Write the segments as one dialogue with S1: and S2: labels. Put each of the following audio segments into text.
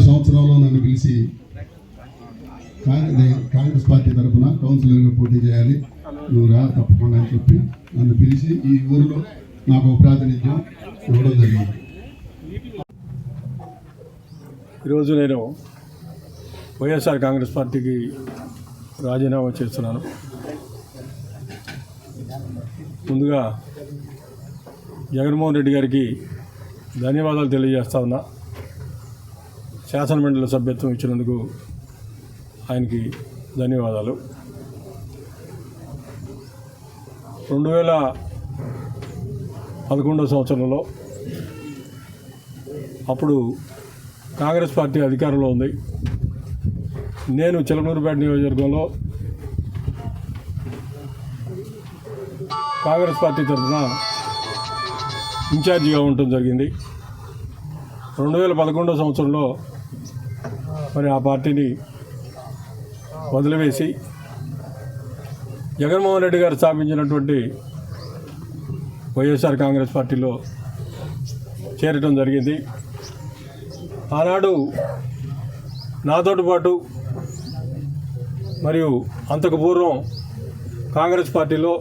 S1: సంవత్సరంలో నన్ను పిలిచి కాంగ్రెస్ పార్టీ తరఫున కౌన్సిలర్గా పోటీ చేయాలి, నువ్వు రా తప్పకుండా అని చెప్పి నన్ను పిలిచి ఈ ఊరిలో నాకు ప్రాతినిధ్యం ఇవ్వడం జరిగింది.
S2: ఈరోజు నేను వైఎస్ఆర్ కాంగ్రెస్ పార్టీకి రాజీనామా చేస్తున్నాను. ముందుగా జగన్మోహన్ రెడ్డి గారికి ధన్యవాదాలు తెలియజేస్తా ఉన్నా. శాసనమండలి సభ్యత్వం ఇచ్చినందుకు ఆయనకి ధన్యవాదాలు. 2011 సంవత్సరంలో అప్పుడు కాంగ్రెస్ పార్టీ అధికారంలో ఉంది. నేను చిలకలూరుపేట నియోజకవర్గంలో కాంగ్రెస్ పార్టీ తరఫున ఇన్ఛార్జిగా ఉండటం జరిగింది. 2011 సంవత్సరంలో మరి ఆ పార్టీని వదిలివేసి జగన్మోహన్ రెడ్డి గారు స్థాపించినటువంటి వైఎస్ఆర్ కాంగ్రెస్ పార్టీలో చేరటం జరిగింది. ఆనాడు నాతోటి పాటు మరియు అంతకు పూర్వం కాంగ్రెస్ పార్టీలో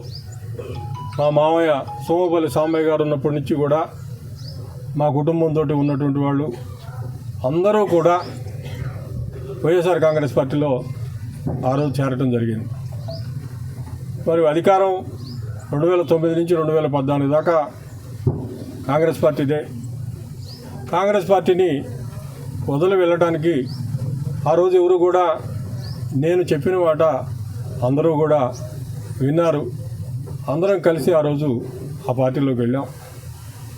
S2: మా మామయ్య సోమపల్లి సాంబయ్య గారు ఉన్నప్పటి నుంచి కూడా మా కుటుంబంతో ఉన్నటువంటి వాళ్ళు అందరూ కూడా వైఎస్ఆర్ కాంగ్రెస్ పార్టీలో ఆ రోజు చేరటం జరిగింది. మరి అధికారం 2009 నుంచి 2014 దాకా కాంగ్రెస్ పార్టీదే. కాంగ్రెస్ పార్టీని వదిలి వెళ్ళటానికి ఆ రోజు ఎవరు కూడా నేను చెప్పిన మాట అందరూ కూడా విన్నారు. అందరం కలిసి ఆ రోజు ఆ పార్టీలోకి వెళ్ళాం.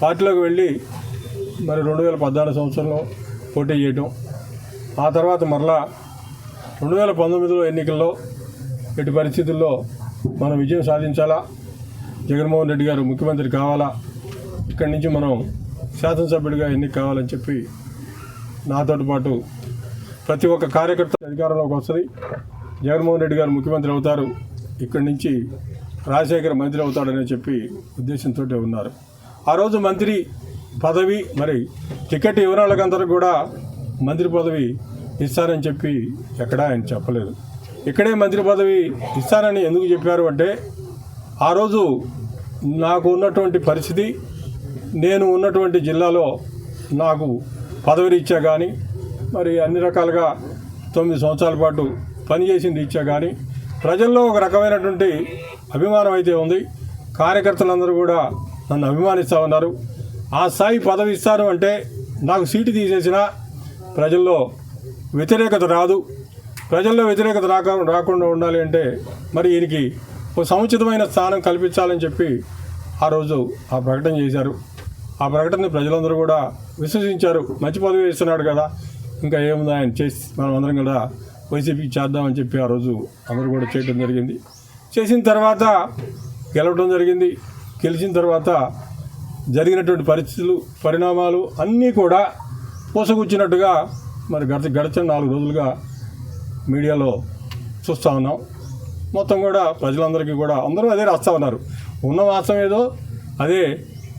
S2: పార్టీలోకి వెళ్ళి మరి 2014 సంవత్సరంలో పోటీ చేయటం, ఆ తర్వాత మరలా 2019 ఎన్నికల్లో ఎట్టి పరిస్థితుల్లో మనం విజయం సాధించాలా, జగన్మోహన్ రెడ్డి గారు ముఖ్యమంత్రి కావాలా, ఇక్కడి నుంచి మనం శాసనసభ్యుడిగా ఎన్నిక కావాలని చెప్పి నాతో పాటు ప్రతి ఒక్క కార్యకర్త అధికారంలోకి వస్తుంది, జగన్మోహన్ రెడ్డి గారు ముఖ్యమంత్రి అవుతారు, ఇక్కడి నుంచి రాజశేఖర్ మంత్రి అవుతాడని చెప్పి ఉద్దేశంతో ఉన్నారు. ఆ రోజు మంత్రి పదవి మరి టికెట్ ఇవ్వని వాళ్ళకందరూ కూడా మంత్రి పదవి ఇస్తారని చెప్పి ఎక్కడా ఆయన చెప్పలేదు. ఇక్కడే మంత్రి పదవి ఇస్తారని ఎందుకు చెప్పారు అంటే, ఆ రోజు నాకు ఉన్నటువంటి పరిస్థితి, నేను ఉన్నటువంటి జిల్లాలో నాకు పదవి రీత్యా కానీ మరి అన్ని రకాలుగా 9 సంవత్సరాల పాటు పనిచేసింది ఇచ్చా కానీ ప్రజల్లో ఒక రకమైనటువంటి అభిమానం అయితే ఉంది. కార్యకర్తలందరూ కూడా నన్ను అభిమానిస్తూ ఉన్నారు. ఆ స్థాయి పదవి ఇస్తారు అంటే నాకు సీటు తీసేసినా ప్రజల్లో వ్యతిరేకత రాదు. ప్రజల్లో వ్యతిరేకత రాకుండా ఉండాలి అంటే మరి ఈయనకి ఒక సముచితమైన స్థానం కల్పించాలని చెప్పి ఆ రోజు ఆ ప్రకటన చేశారు. ఆ ప్రకటనని ప్రజలందరూ కూడా విశ్వసించారు. మంచి పదవి ఇస్తున్నాడు కదా, ఇంకా ఏముంది ఆయన చేసి మనం అందరం కూడా వైసీపీకి చేద్దామని చెప్పి ఆ రోజు అందరూ కూడా చేయడం జరిగింది. చేసిన తర్వాత గెలవడం జరిగింది. గెలిచిన తర్వాత జరిగినటువంటి పరిస్థితులు, పరిణామాలు అన్నీ కూడా పూసగుచ్చినట్టుగా మరి గడిచిన 4 రోజులుగా మీడియాలో చూస్తూ ఉన్నాం. మొత్తం కూడా ప్రజలందరికీ కూడా అందరూ అదే రాస్తూ ఉన్నారు. ఉన్న వాస్తవం ఏదో అదే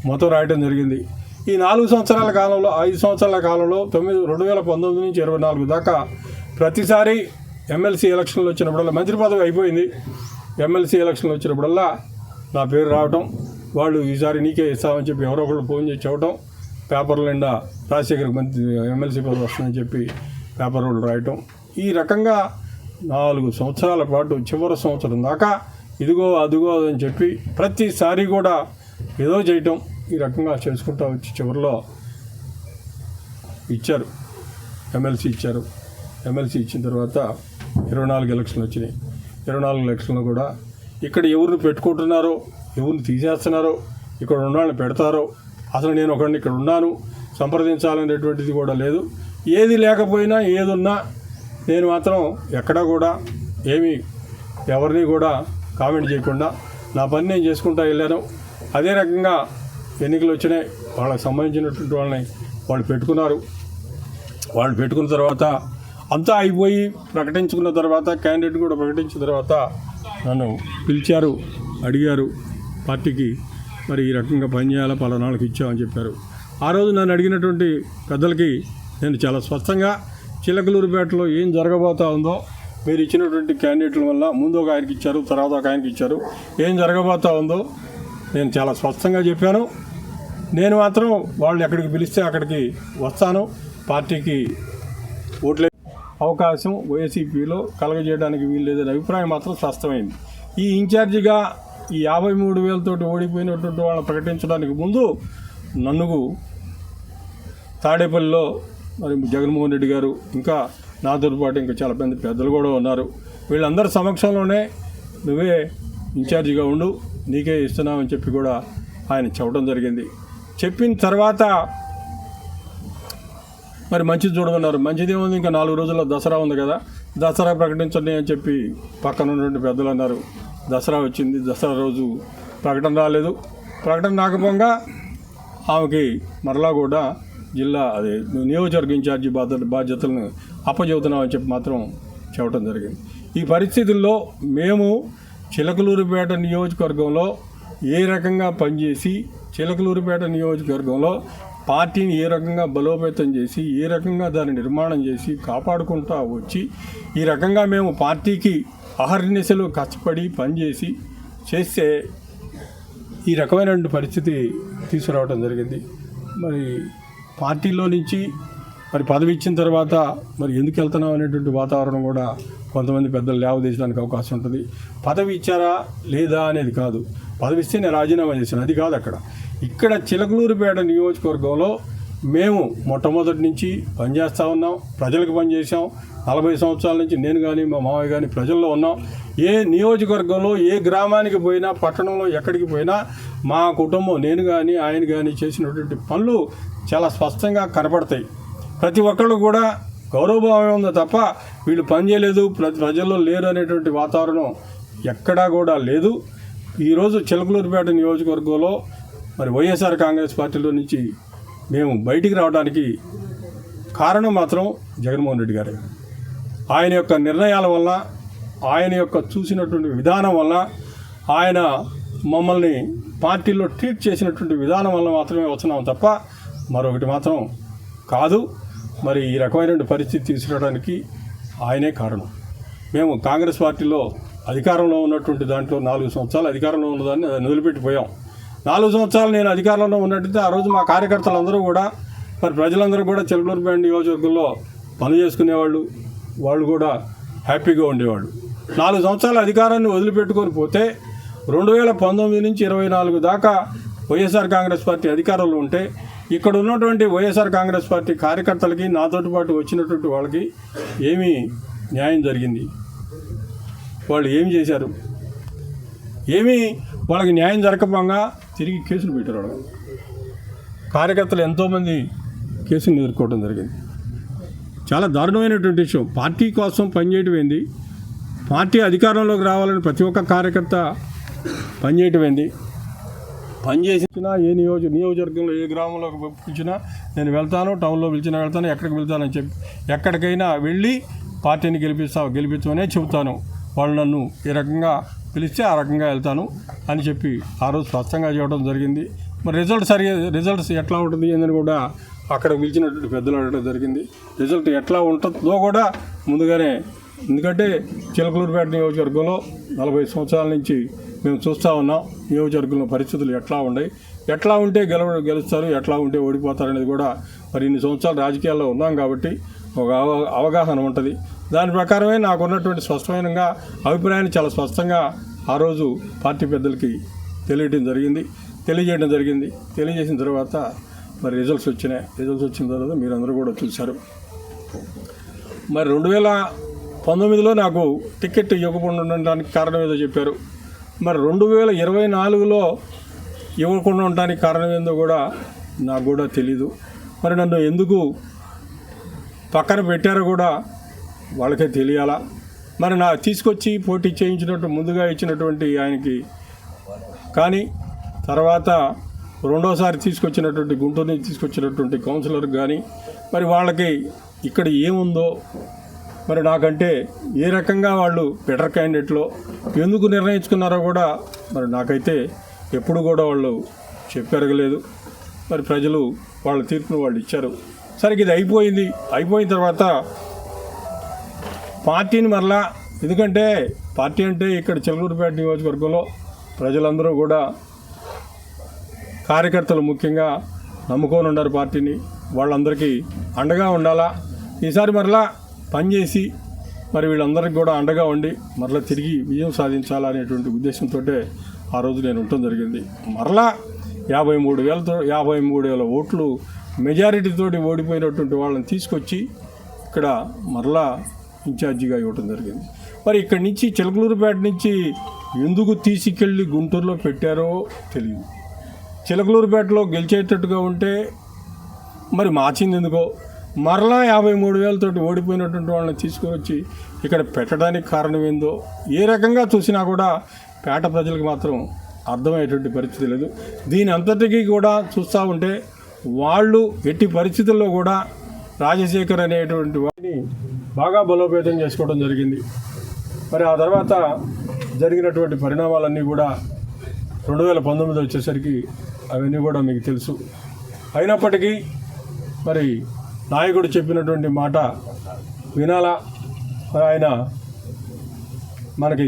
S2: మొత్తం రాయటం జరిగింది. ఈ 4 సంవత్సరాల కాలంలో, 5 సంవత్సరాల కాలంలో 2019 నుంచి 24 దాకా ప్రతిసారి ఎమ్మెల్సీ ఎలక్షన్లు వచ్చినప్పుడల్లా, మంత్రి పదవి అయిపోయింది, ఎమ్మెల్సీ ఎలక్షన్లు వచ్చినప్పుడల్లా నా పేరు రావటం, వాళ్ళు ఈసారి నీకే ఇస్తామని చెప్పి ఎవరో ఒకళ్ళు ఫోన్ చేసి చెప్పడం, పేపర్ల నిండా రాజశేఖర్ మంత్రి ఎమ్మెల్సీ పదవి వస్తుందని చెప్పి పేపర్ వాళ్ళు రాయటం. ఈ రకంగా 4 సంవత్సరాల పాటు చివరి సంవత్సరం దాకా ఇదిగో అదిగో అని చెప్పి ప్రతిసారి కూడా ఏదో చేయటం, ఈ రకంగా చేసుకుంటూ వచ్చి చివరిలో ఇచ్చారు, ఎమ్మెల్సీ ఇచ్చారు. ఎమ్మెల్సీ ఇచ్చిన తర్వాత 24 ఎలక్షన్లు వచ్చినాయి. 24 ఎలక్షన్లో కూడా ఇక్కడ ఎవరిని పెట్టుకుంటున్నారో, ఎవరిని తీసేస్తున్నారో, ఇక్కడ ఉన్న వాళ్ళని పెడతారో అసలు నేను ఒకరిని ఇక్కడ ఉన్నాను సంప్రదించాలనేటువంటిది కూడా లేదు. ఏది లేకపోయినా ఏదున్నా నేను మాత్రం ఎక్కడా కూడా ఏమీ ఎవరిని కూడా కామెంట్ చేయకుండా నా పని నేను చేసుకుంటూ వెళ్ళాను. అదే రకంగా ఎన్నికలు వచ్చినాయి, వాళ్ళకి సంబంధించినటువంటి వాళ్ళని వాళ్ళు పెట్టుకున్నారు. వాళ్ళు పెట్టుకున్న తర్వాత అంతా అయిపోయి ప్రకటించుకున్న తర్వాత క్యాండిడేట్ కూడా ప్రకటించిన తర్వాత నన్ను పిలిచారు, అడిగారు పార్టీకి మరి ఈ రకంగా పనిచేయాలా పలానాళ్ళకి ఇచ్చామని చెప్పారు. ఆ రోజు నన్ను అడిగినటువంటి పెద్దలకి నేను చాలా స్పష్టంగా చిలకలూరుపేటలో ఏం జరగబోతా ఉందో మీరు ఇచ్చినటువంటి క్యాండిడేట్ల వల్ల ముందు ఒక ఆయనకి ఇచ్చారు, తర్వాత ఒక ఆయనకి ఇచ్చారు, ఏం జరగబోతా ఉందో నేను చాలా స్పష్టంగా చెప్పాను. నేను మాత్రం వాళ్ళు ఎక్కడికి పిలిస్తే అక్కడికి వస్తాను, పార్టీకి ఓట్లే అవకాశం వైసీపీలో కలగజేయడానికి వీలు లేదనే అభిప్రాయం మాత్రం స్పష్టమైంది. ఈ ఇన్ఛార్జిగా ఈ 53,000 ఓడిపోయినటువంటి వాళ్ళని ప్రకటించడానికి ముందు నన్ను తాడేపల్లిలో మరి జగన్మోహన్ రెడ్డి గారు ఇంకా నాతో పాటు ఇంకా చాలా మంది పెద్దలు కూడా ఉన్నారు. వీళ్ళందరి సమక్షంలోనే నువ్వే ఇన్ఛార్జిగా ఉండు, నీకే ఇస్తున్నామని చెప్పి కూడా ఆయన చెప్పడం జరిగింది. చెప్పిన తర్వాత మరి మంచిది చూడమన్నారు. మంచిది ఏముంది, ఇంకా 4 రోజుల్లో దసరా ఉంది కదా, దసరా ప్రకటించండి అని చెప్పి పక్కన ఉన్నటువంటి పెద్దలు అన్నారు. దసరా వచ్చింది, దసరా రోజు ప్రకటన రాలేదు. ప్రకటన రాకపోగా ఆమెకి మరలా కూడా జిల్లా అదే నియోజకవర్గ ఇన్ఛార్జి బాధ్యతలను అప్పచెబుతున్నామని చెప్పి మాత్రం చెప్పడం జరిగింది. ఈ పరిస్థితుల్లో మేము చిలకలూరుపేట నియోజకవర్గంలో ఏ రకంగా పనిచేసి చిలకలూరుపేట నియోజకవర్గంలో పార్టీని ఏ రకంగా బలోపేతం చేసి ఏ రకంగా దాన్ని నిర్మాణం చేసి కాపాడుకుంటూ వచ్చి ఈ రకంగా మేము పార్టీకి అహర్నిశలు కష్టపడి పనిచేసి చేస్తే ఈ రకమైనటువంటి పరిస్థితి తీసుకురావడం జరిగింది. మరి పార్టీలో నుంచి మరి పదవి ఇచ్చిన తర్వాత మరి ఎందుకు వెళ్తున్నాం అనేటువంటి వాతావరణం కూడా కొంతమంది పెద్దలు లేవదీయడానికి అవకాశం ఉంటుంది. పదవి ఇచ్చారా లేదా అనేది కాదు, పదవి ఇస్తే నేను రాజీనామా చేశాను అది కాదు. ఇక్కడ చిలకలూరుపేట నియోజకవర్గంలో మేము మొట్టమొదటి నుంచి పనిచేస్తూ ఉన్నాం, ప్రజలకు పనిచేసాం. 40 సంవత్సరాల నుంచి నేను కానీ మా మామయ్య కానీ ప్రజల్లో ఉన్నాం. ఏ నియోజకవర్గంలో ఏ గ్రామానికి పోయినా పట్టణంలో ఎక్కడికి పోయినా మా కుటుంబం నేను కానీ ఆయన కానీ చేసినటువంటి పనులు చాలా స్పష్టంగా కనపడతాయి. ప్రతి ఒక్కళ్ళు కూడా గౌరవభావం ఉందో తప్ప వీళ్ళు పని చేయలేదు, ప్రజల్లో లేరు అనేటువంటి వాతావరణం ఎక్కడా కూడా లేదు. ఈరోజు చిలకలూరుపేట నియోజకవర్గంలో మరి వైఎస్ఆర్ కాంగ్రెస్ పార్టీలో నుంచి మేము బయటికి రావడానికి కారణం మాత్రం జగన్మోహన్ రెడ్డి గారే. ఆయన యొక్క నిర్ణయాల వల్ల, ఆయన యొక్క చూసినటువంటి విధానం వల్ల, ఆయన మమ్మల్ని పార్టీలో ట్రీట్ చేసినటువంటి విధానం వల్ల మాత్రమే వచ్చినాం తప్ప మరొకటి మాత్రం కాదు. మరి ఈ రకమైనటువంటి పరిస్థితి తీసుకురావడానికి ఆయనే కారణం. మేము కాంగ్రెస్ పార్టీలో అధికారంలో ఉన్నటువంటి దాంట్లో 4 సంవత్సరాలు అధికారంలో ఉన్నదాన్ని వదిలిపెట్టిపోయాం. 4 సంవత్సరాలు నేను అధికారంలో ఉన్నట్టయితే ఆ రోజు మా కార్యకర్తలందరూ కూడా మరి ప్రజలందరూ కూడా చిలకలూరుపేట నియోజకవర్గంలో పని చేసుకునేవాళ్ళు, వాళ్ళు కూడా హ్యాపీగా ఉండేవాళ్ళు. 4 సంవత్సరాల అధికారాన్ని వదిలిపెట్టుకొని పోతే 2019 నుంచి 24 దాకా వైఎస్ఆర్ కాంగ్రెస్ పార్టీ అధికారంలో ఉంటే ఇక్కడ ఉన్నటువంటి వైఎస్ఆర్ కాంగ్రెస్ పార్టీ కార్యకర్తలకి నాతోటి పాటు వచ్చినటువంటి వాళ్ళకి ఏమీ న్యాయం జరిగింది? వాళ్ళు ఏమి చేశారు? ఏమీ వాళ్ళకి న్యాయం జరగకపోగా తిరిగి కేసులు పెట్టారు. కార్యకర్తలు ఎంతోమంది కేసులు ఎదుర్కోవడం జరిగింది. చాలా దారుణమైనటువంటి విషయం. పార్టీ కోసం పనిచేయటం ఏంది, పార్టీ అధికారంలోకి రావాలని ప్రతి ఒక్క కార్యకర్త పనిచేయటం ఏంది, పనిచేసినా ఏ నియోజకవర్గంలో ఏ గ్రామంలోకి పిలిచినా నేను వెళ్తాను, టౌన్లో పిలిచినా వెళ్తాను, ఎక్కడికి వెళ్తానని చెప్పి ఎక్కడికైనా వెళ్ళి పార్టీని గెలిపించమనే చెబుతాను. వాళ్ళు నన్ను ఈ రకంగా పిలిస్తే ఆ రకంగా వెళ్తాను అని చెప్పి ఆ రోజు స్పష్టంగా చెప్పడం జరిగింది. మరి రిజల్ట్స్ ఎట్లా ఉంటుంది అని కూడా అక్కడ పిలిచినటువంటి పెద్దలు అడగడం జరిగింది. రిజల్ట్ ఎట్లా ఉంటుందో కూడా ముందుగానే, ఎందుకంటే చిలకలూరుపేట నియోజకవర్గంలో 40 సంవత్సరాల నుంచి మేము చూస్తూ ఉన్నాం. నియోజకవర్గంలో పరిస్థితులు ఎట్లా ఉన్నాయి, ఎట్లా ఉంటే గెలుస్తారు, ఎట్లా ఉంటే ఓడిపోతారు అనేది కూడా మరి ఇన్ని సంవత్సరాలు రాజకీయాల్లో ఉన్నాం కాబట్టి ఒక అవగాహన ఉంటుంది. దాని ప్రకారమే నాకు ఉన్నటువంటి స్పష్టమైన అభిప్రాయాన్ని చాలా స్పష్టంగా ఆ రోజు పార్టీ పెద్దలకి తెలియజేయడం జరిగింది. తెలియజేసిన తర్వాత మరి రిజల్ట్స్ వచ్చినాయి. రిజల్ట్స్ వచ్చిన తర్వాత మీరందరూ కూడా చూశారు. మరి 2019లో నాకు టికెట్ ఇవ్వకుండా ఉండడానికి కారణం ఏదో చెప్పారు. మరి 2024లో ఇవ్వకుండా ఉండడానికి కారణం ఏందో కూడా నాకు కూడా తెలీదు. మరి నన్ను ఎందుకు పక్కన పెట్టారో కూడా వాళ్ళకే తెలియాలా. మరి నా తీసుకొచ్చి పోటీ చేయించినట్టు ముందుగా ఇచ్చినటువంటి ఆయనకి కానీ తర్వాత రెండోసారి తీసుకొచ్చినటువంటి గుంటూరు నుంచి తీసుకొచ్చినటువంటి కౌన్సిలర్కి కానీ మరి వాళ్ళకి ఇక్కడ ఏముందో మరి నాకంటే ఏ రకంగా వాళ్ళు బెటర్ క్యాండిడేట్లో ఎందుకు నిర్ణయించుకున్నారో కూడా మరి నాకైతే ఎప్పుడు కూడా వాళ్ళు చెప్పెరగలేదు. మరి ప్రజలు వాళ్ళ తీర్పును వాళ్ళు ఇచ్చారు. సరే ఇది అయిపోయిన తర్వాత పార్టీని మరలా, ఎందుకంటే పార్టీ అంటే ఇక్కడ చిలకలూరిపేట నియోజకవర్గంలో ప్రజలందరూ కూడా కార్యకర్తలు ముఖ్యంగా నమ్ముకొని ఉన్నారు పార్టీని. వాళ్ళందరికీ అండగా ఉండాలా. ఈసారి మరలా పనిచేసి మరి వీళ్ళందరికీ కూడా అండగా ఉండి మరలా తిరిగి విజయం సాధించాలనేటువంటి ఉద్దేశంతో ఆ రోజు నేను ఉండటం జరిగింది. మరలా 53,000 ఓట్లు మెజారిటీతోటి ఓడిపోయినటువంటి వాళ్ళని తీసుకొచ్చి ఇక్కడ మరలా ఇన్ఛార్జిగా ఇవ్వటం జరిగింది. మరి ఇక్కడి నుంచి చిలకలూరిపేట నుంచి ఎందుకు తీసుకెళ్ళి గుంటూరులో పెట్టారో తెలియదు. చిలకలూరిపేటలో గెలిచేటట్టుగా ఉంటే మరి మార్చింది ఎందుకో, మరలా 53,000 ఓడిపోయినటువంటి వాళ్ళని తీసుకొని వచ్చి ఇక్కడ పెట్టడానికి కారణం ఏందో ఏ రకంగా చూసినా కూడా పేట ప్రజలకు మాత్రం అర్థమయ్యేటువంటి పరిస్థితి లేదు. దీని అంతటికీ కూడా చూస్తూ ఉంటే వాళ్ళు ఎట్టి పరిస్థితుల్లో కూడా రాజశేఖర్ అనేటువంటి వాడిని బాగా బలోపేతం చేసుకోవడం జరిగింది. మరి ఆ తర్వాత జరిగినటువంటి పరిణామాలన్నీ కూడా 2019 వచ్చేసరికి అవన్నీ కూడా మీకు తెలుసు. అయినప్పటికీ మరి నాయకుడు చెప్పినటువంటి మాట వినాలా. మరి ఆయన మనకి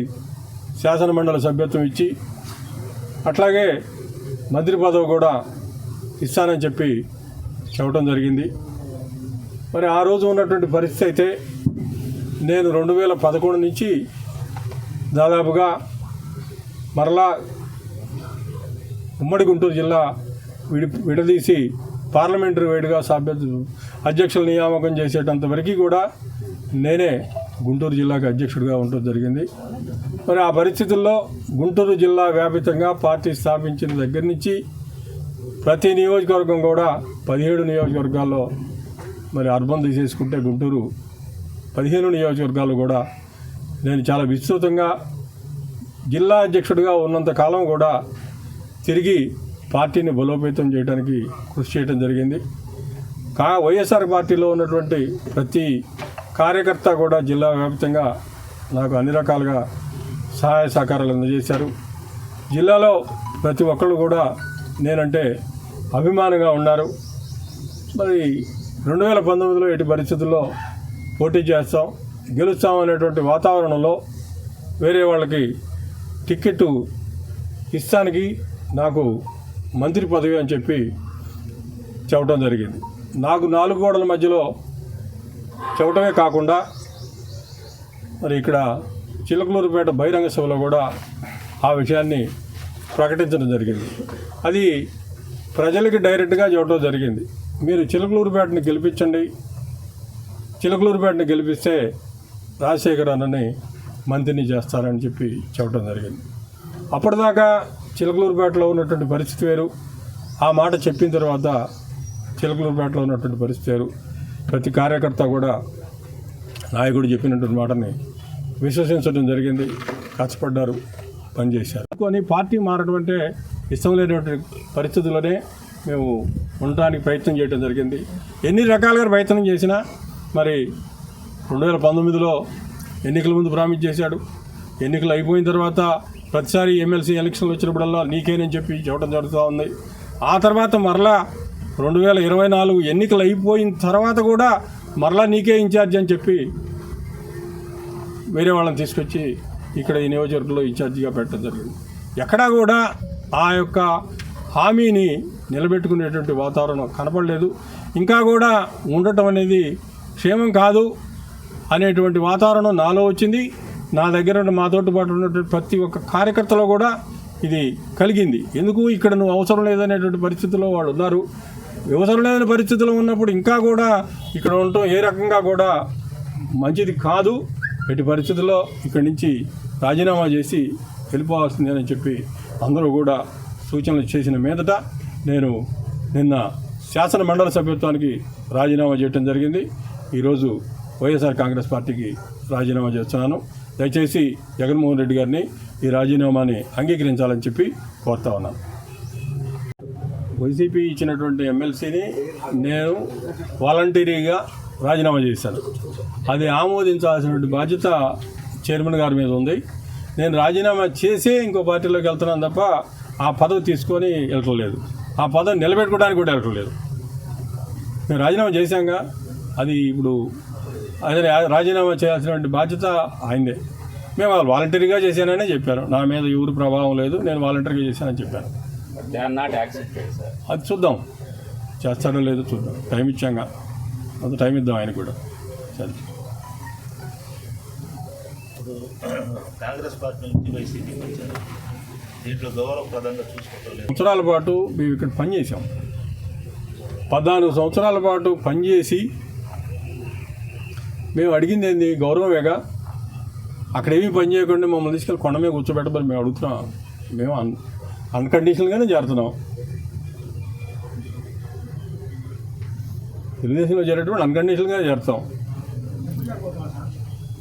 S2: శాసనమండలి సభ్యత్వం ఇచ్చి అట్లాగే మంత్రి పదవి కూడా ఇస్తానని చెప్పడం జరిగింది. మరి ఆ రోజు ఉన్నటువంటి పరిస్థితి అయితే నేను 2011 నుంచి దాదాపుగా మరలా ఉమ్మడి గుంటూరు జిల్లా విడదీసి పార్లమెంటరీ వైడ్గా అధ్యక్షుల నియామకం చేసేటంత వరకు కూడా నేనే గుంటూరు జిల్లాకి అధ్యక్షుడిగా ఉండటం జరిగింది. మరి ఆ పరిస్థితుల్లో గుంటూరు జిల్లా వ్యాపితంగా పార్టీ స్థాపించిన దగ్గర నుంచి ప్రతి నియోజకవర్గం కూడా 17 నియోజకవర్గాల్లో మరి అర్బన్ తీసేసుకుంటే గుంటూరు 15 నియోజకవర్గాలు కూడా నేను చాలా విస్తృతంగా జిల్లా అధ్యక్షుడిగా ఉన్నంత కాలం కూడా తిరిగి పార్టీని బలోపేతం చేయడానికి కృషి చేయడం జరిగింది. వైఎస్ఆర్ పార్టీలో ఉన్నటువంటి ప్రతి కార్యకర్త కూడా జిల్లా వ్యాప్తంగా నాకు అన్ని రకాలుగా సహాయ సహకారాలు అందజేశారు. జిల్లాలో ప్రతి ఒక్కళ్ళు కూడా నేనంటే అభిమానంగా ఉన్నారు. మరి 2019లో ఎట్టి పరిస్థితుల్లో పోటీ చేస్తాం, గెలుస్తాం అనేటువంటి వాతావరణంలో వేరే వాళ్ళకి టికెట్ ఇస్తానికి నాకు మంత్రి పదవి అని చెప్పడం జరిగింది. నాకు 4 గోడల మధ్యలో చెప్పడమే కాకుండా మరి ఇక్కడ చిలకలూరిపేట బహిరంగ సభలో కూడా ఆ విషయాన్ని ప్రకటించడం జరిగింది. అది ప్రజలకి డైరెక్ట్గా చెప్పడం జరిగింది. మీరు చిలకలూరిపేటని గెలిపించండి, చిలకలూరిపేటని గెలిపిస్తే రాజశేఖర్ అన్నని మంత్రిని చేస్తారని చెప్పడం జరిగింది. అప్పటిదాకా చిలకలూరిపేటలో ఉన్నటువంటి పరిస్థితి వేరు. ఆ మాట చెప్పిన తర్వాత చిలకలూరిపేటలో ఉన్నటువంటి పరిస్థితి వేరు. ప్రతి కార్యకర్త కూడా నాయకుడు చెప్పినటువంటి మాటని విశ్వసించడం జరిగింది. కష్టపడ్డారు, పనిచేశారు. కొన్ని పార్టీ మారడం అంటే ఇష్టం లేనటువంటి పరిస్థితుల్లోనే మేము ఉండటానికి ప్రయత్నం చేయడం జరిగింది. ఎన్ని రకాలుగా ప్రయత్నం చేసినా మరి 2019లో ఎన్నికల ముందు ప్రామిస్ చేశాడు. ఎన్నికలు అయిపోయిన తర్వాత ప్రతిసారి ఎమ్మెల్సీ ఎలక్షన్లు వచ్చినప్పుడల్లా నీకేనని చెప్పడం జరుగుతూ ఉంది. ఆ తర్వాత మరలా 2024 ఎన్నికలు అయిపోయిన తర్వాత కూడా మరలా నీకే ఇన్ఛార్జ్ అని వేరే వాళ్ళని తీసుకొచ్చి ఇక్కడ ఈ నియోజకవర్గంలో ఇన్ఛార్జిగా పెట్టడం జరిగింది. ఎక్కడా కూడా ఆ యొక్క హామీని నిలబెట్టుకునేటువంటి వాతావరణం కనపడలేదు. ఇంకా కూడా ఉండటం అనేది క్షేమం కాదు అనేటువంటి వాతావరణం నాలో వచ్చింది. నా దగ్గర మాతోటి పాటు ఉన్నటువంటి ప్రతి ఒక్క కార్యకర్తలో కూడా ఇది కలిగింది. ఎందుకు ఇక్కడ నువ్వు అవసరం లేదనేటువంటి పరిస్థితుల్లో వాళ్ళు ఉన్నారు. అవసరం లేదని పరిస్థితుల్లో ఉన్నప్పుడు ఇంకా కూడా ఇక్కడ ఉండటం ఏ రకంగా కూడా మంచిది కాదు. ఎట్టి పరిస్థితుల్లో ఇక్కడి నుంచి రాజీనామా చేసి వెళ్ళిపోవాల్సిందేనని అందరూ కూడా సూచనలు చేసిన మీదట నేను నిన్న శాసన మండలి సభ్యత్వానికి రాజీనామా చేయడం జరిగింది. ఈరోజు వైఎస్ఆర్ కాంగ్రెస్ పార్టీకి రాజీనామా చేస్తున్నాను. దయచేసి జగన్మోహన్ రెడ్డి గారిని ఈ రాజీనామాని అంగీకరించాలని చెప్పి కోరుతా ఉన్నాను. వైసీపీ ఇచ్చినటువంటి ఎమ్మెల్సీని నేను వాలంటీరీగా రాజీనామా చేశాను. అది ఆమోదించాల్సినటువంటి బాధ్యత చైర్మన్ గారి మీద ఉంది. నేను రాజీనామా చేసే ఇంకో పార్టీలోకి వెళ్తున్నాను తప్ప ఆ పదవి తీసుకొని వెళ్ళటం లేదు, ఆ పదవి నిలబెట్టుకోవడానికి కూడా వెళ్ళటం లేదు. మేము రాజీనామా చేశాంగా, అది ఇప్పుడు అదే రాజీనామా చేయాల్సినటువంటి బాధ్యత ఆయనదే. మేము వాలంటరీగా చేశాననే చెప్పాను, నా మీద ఎవరు ప్రభావం లేదు, నేను వాలంటరీగా చేశానని చెప్పాను. అది చూద్దాం, చేస్తాడో లేదో చూద్దాం, టైం ఇచ్చాంగా, అంత టైం ఇద్దాం ఆయన కూడా. సరే,
S3: కాంగ్రెస్ పార్టీ నుంచి వైసీపీకి వచ్చారు, దీంట్లో గౌరవప్రదంగా చూసుకోవట్లేదు.
S2: సంవత్సరాల పాటు మేము ఇక్కడ పనిచేసాం, 14 సంవత్సరాల పాటు పనిచేసి మేము అడిగింది ఏంది? గౌరవమేగా. అక్కడేమీ పని చేయకుండా మమ్మల్ని తీసుకెళ్ళి కొండ మీద కూర్చోబెట్టమని మేము అడుగుతున్నాం. మేము అన్కండిషనల్గానే చేరుతున్నాం. తెలుగుదేశంలో చేరేటప్పుడు అన్కండిషనల్గా చేరుతాం.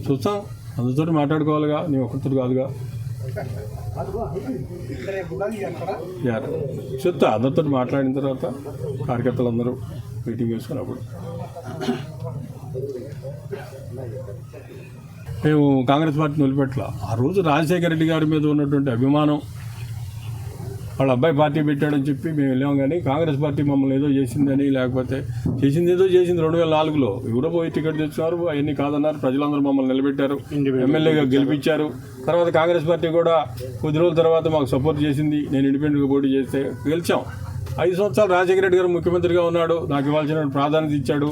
S2: చూస్తాం, అందరితో మాట్లాడుకోవాలిగా, నీ ఒక్కరితో కాదుగా. చెప్తా, అందరితో మాట్లాడిన తర్వాత కార్యకర్తలు అందరూ మీటింగ్ వేసుకున్నప్పుడు మేము కాంగ్రెస్ పార్టీని వదిలిపెట్టలా. ఆ రోజు రాజశేఖర రెడ్డి గారి మీద ఉన్నటువంటి అభిమానం, వాళ్ళ అబ్బాయి పార్టీ పెట్టాడని చెప్పి మేము వెళ్ళాం. కానీ కాంగ్రెస్ పార్టీ మమ్మల్ని ఏదో చేసిందని, లేకపోతే చేసింది 2004లో ఎవరో పోయి టికెట్ తెచ్చున్నారు, అవన్నీ కాదన్నారు. ప్రజలందరూ మమ్మల్ని నిలబెట్టారు, ఎమ్మెల్యేగా గెలిపించారు. తర్వాత కాంగ్రెస్ పార్టీ కూడా కొద్ది రోజుల తర్వాత మాకు సపోర్ట్ చేసింది. నేను ఇండిపెండెంట్గా పోటీ చేస్తే గెలిచాం. 5 సంవత్సరాలు రాజశేఖర రెడ్డి గారు ముఖ్యమంత్రిగా ఉన్నాడు, నాకు ఇవ్వాల్సిన ప్రాధాన్యత ఇచ్చాడు.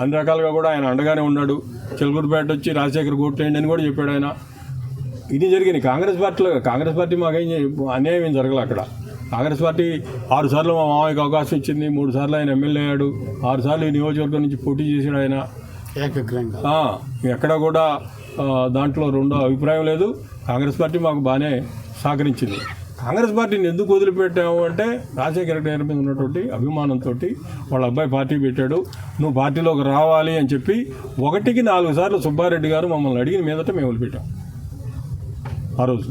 S2: అన్ని రకాలుగా కూడా ఆయన అండగానే ఉన్నాడు. చిలకూరుపేట వచ్చి రాజశేఖర్ ఓట్లేయండి అని కూడా చెప్పాడు ఆయన. ఇది జరిగింది కాంగ్రెస్ పార్టీలో. కాంగ్రెస్ పార్టీ మాకేం అన్యాయం ఏం జరగలేదు అక్కడ. కాంగ్రెస్ పార్టీ 6 సార్లు మా మామయ్యకి అవకాశం ఇచ్చింది, 3 సార్లు ఆయన ఎమ్మెల్యే అయ్యాడు, 6 సార్లు ఈ నియోజకవర్గం నుంచి పోటీ చేశాడు ఆయన. ఎక్కడ కూడా దాంట్లో రెండో అభిప్రాయం లేదు. కాంగ్రెస్ పార్టీ మాకు బాగానే సహకరించింది. కాంగ్రెస్ పార్టీని ఎందుకు వదిలిపెట్టాము అంటే రాజశేఖర రెడ్డి గారి మీద ఉన్నటువంటి అభిమానంతో వాళ్ళ అబ్బాయి పార్టీ పెట్టాడు, నువ్వు పార్టీలోకి రావాలి అని చెప్పి 1కి 4 సార్లు సుబ్బారెడ్డి గారు మమ్మల్ని అడిగిన మీదట మేము వదిలిపెట్టాం ఆ రోజు.